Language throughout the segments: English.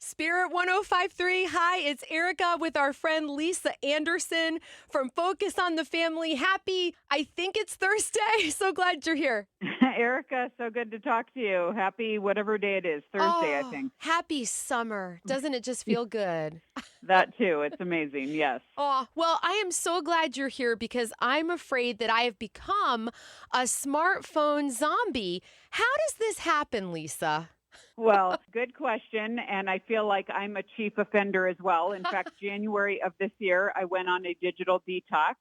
Spirit 1053. Hi, it's Erica with our friend Lisa Anderson from Focus on the Family. Happy, I think it's Thursday. So glad you're here. Erica, so good to talk to you. Happy whatever day it is, Thursday, I Oh, think. happy summer. Doesn't it just feel good? That too. It's amazing. Yes. Oh, well, I am so glad you're here because I'm afraid that I have become a smartphone zombie. How does this happen, Lisa? Well, good question. And I feel like I'm a chief offender as well. In fact, January of this year, I went on a digital detox.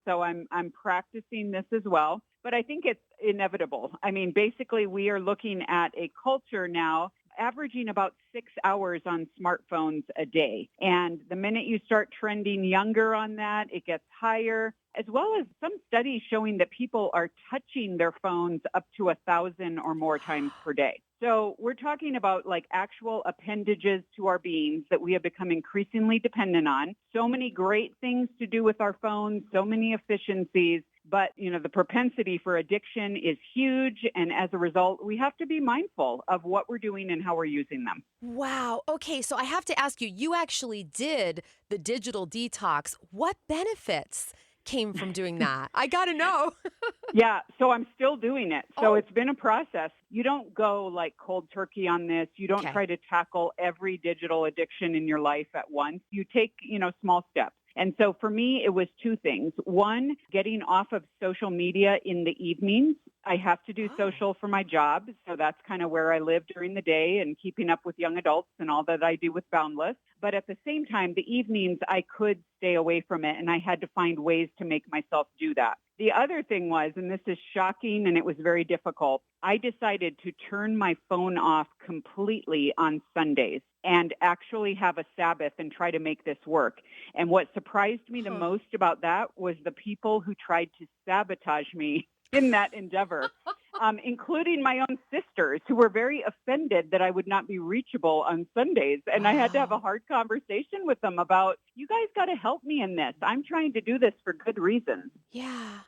So I'm practicing this as well. But I think it's inevitable. I mean, basically, we are looking at a culture now averaging about 6 hours on smartphones a day. And the minute you start trending younger on that, it gets higher, as well as some studies showing that people are touching their phones up to 1,000 or more times per day. So we're talking about like actual appendages to our beings that we have become increasingly dependent on. So many great things to do with our phones, so many efficiencies. But, the propensity for addiction is huge. And as a result, we have to be mindful of what we're doing and how we're using them. Wow. Okay, so I have to ask you, you actually did the digital detox. What benefits came from doing that? I got to know. Yeah, so I'm still doing it. So Oh, it's been a process. You don't go like cold turkey on this. You don't okay. try to tackle every digital addiction in your life at once. You take, small steps. And so for me, it was two things. One, getting off of social media in the evenings. I have to do Oh. social for my job. So that's kind of where I live during the day and keeping up with young adults and all that I do with Boundless. But at the same time, the evenings, I could stay away from it and I had to find ways to make myself do that. The other thing was, and this is shocking and it was very difficult, I decided to turn my phone off completely on Sundays and actually have a Sabbath and try to make this work. And what surprised me the Huh. most about that was the people who tried to sabotage me in that endeavor, including my own sisters who were very offended that I would not be reachable on Sundays. And I had to have a Wow. hard conversation with them about, you guys got to help me in this. I'm trying to do this for good reasons. Yeah.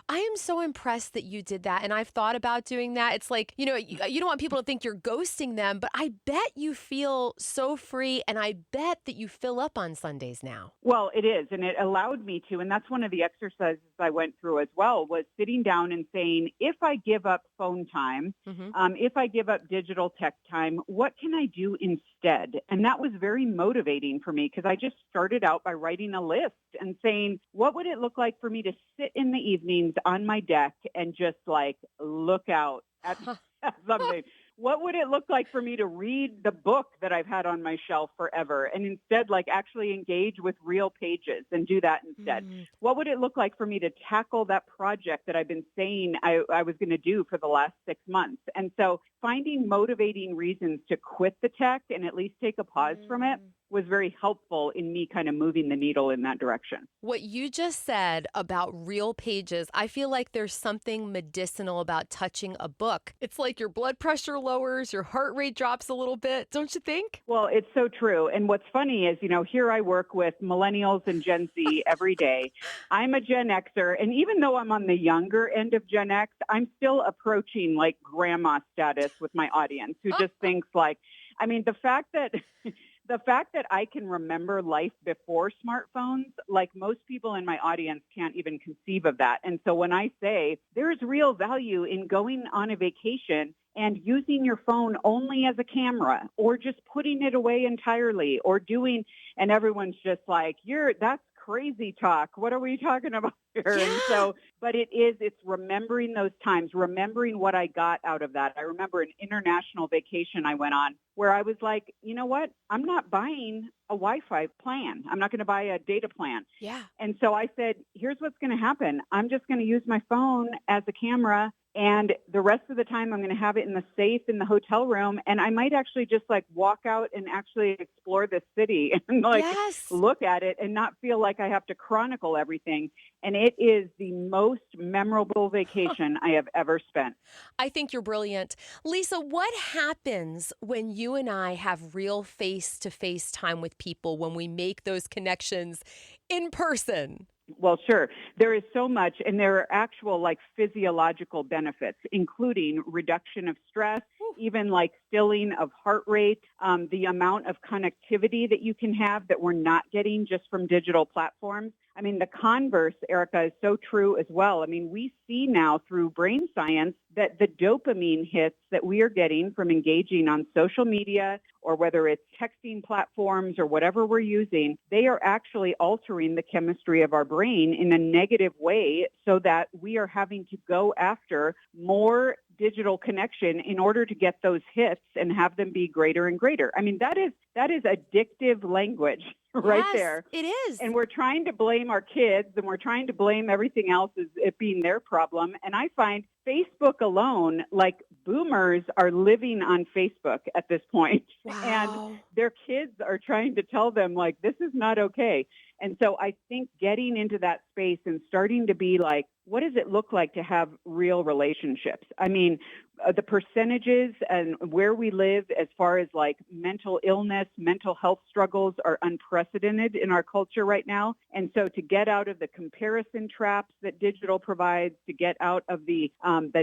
I am so impressed that you did that. And I've thought about doing that. It's like, you don't want people to think you're ghosting them, but I bet you feel so free. And I bet that you fill up on Sundays now. Well, it is, and it allowed me to, and that's one of the exercises I went through as well, was sitting down and saying, if I give up phone time, Hmm. if I give up digital tech time, what can I do instead? And that was very motivating for me because I just started out by writing a list and saying, what would it look like for me to sit in the evenings on my deck and just like look out at something? What would it look like for me to read the book that I've had on my shelf forever and instead like actually engage with real pages and do that instead? Mm. What would it look like for me to tackle that project that I've been saying I was going to do for the last 6 months? And so finding motivating reasons to quit the tech and at least take a pause from it Mm. was very helpful in me kind of moving the needle in that direction. What you just said about real pages, I feel like there's something medicinal about touching a book. It's like your blood pressure lowers, your heart rate drops a little bit, don't you think? Well, it's so true. And what's funny is, here I work with millennials and Gen Z every day. I'm a Gen Xer. And even though I'm on the younger end of Gen X, I'm still approaching like grandma status with my audience who just thinks like, I mean, the fact that I can remember life before smartphones, like most people in my audience can't even conceive of that. And so when I say there's real value in going on a vacation and using your phone only as a camera or just putting it away entirely or doing, and everyone's just like, that's crazy talk. What are we talking about here? And Yeah. so, but it's remembering those times, remembering what I got out of that. I remember an international vacation I went on where I was like, you know what? I'm not buying a Wi-Fi plan. I'm not going to buy a data plan. Yeah. And so I said, here's what's going to happen. I'm just going to use my phone as a camera. And the rest of the time, I'm going to have it in the safe in the hotel room. And I might actually just like walk out and actually explore the city and like Yes. look at it and not feel like I have to chronicle everything. And it is the most memorable vacation I have ever spent. I think you're brilliant. Lisa, what happens when you and I have real face to face time with people when we make those connections in person? Well, sure. There is so much, and there are actual like physiological benefits, including reduction of stress, Whew. even like stilling of heart rate, the amount of connectivity that you can have that we're not getting just from digital platforms. I mean, the converse, Erica, is so true as well. I mean, we see now through brain science that the dopamine hits that we are getting from engaging on social media or whether it's texting platforms or whatever we're using, they are actually altering the chemistry of our brain in a negative way so that we are having to go after more digital connection in order to get those hits and have them be greater and greater. I mean, that is addictive language right Yes, there. it is. And we're trying to blame our kids and we're trying to blame everything else as it being their problem. And I find Facebook alone, like boomers are living on Facebook at this point, and Wow. their kids are trying to tell them, like, this is not okay. And so I think getting into that space and starting to be like, what does it look like to have real relationships? I mean, the percentages and where we live as far as like mental illness, mental health struggles are unprecedented in our culture right now. And so to get out of the comparison traps that digital provides, to get out of the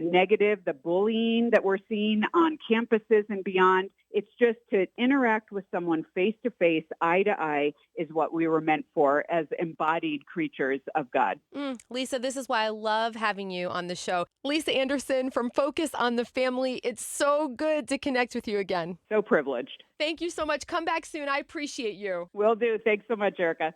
negative, the bullying that we're seeing on campuses and beyond, it's just to interact with someone face to face, eye to eye, is what we were meant for as embodied creatures of God. Lisa, this is why I love having you on the show. Lisa Anderson from Focus on the Family. It's so good to connect with you again. So privileged. Thank you so much. Come back soon. I appreciate you. Will do. Thanks so much, Erica.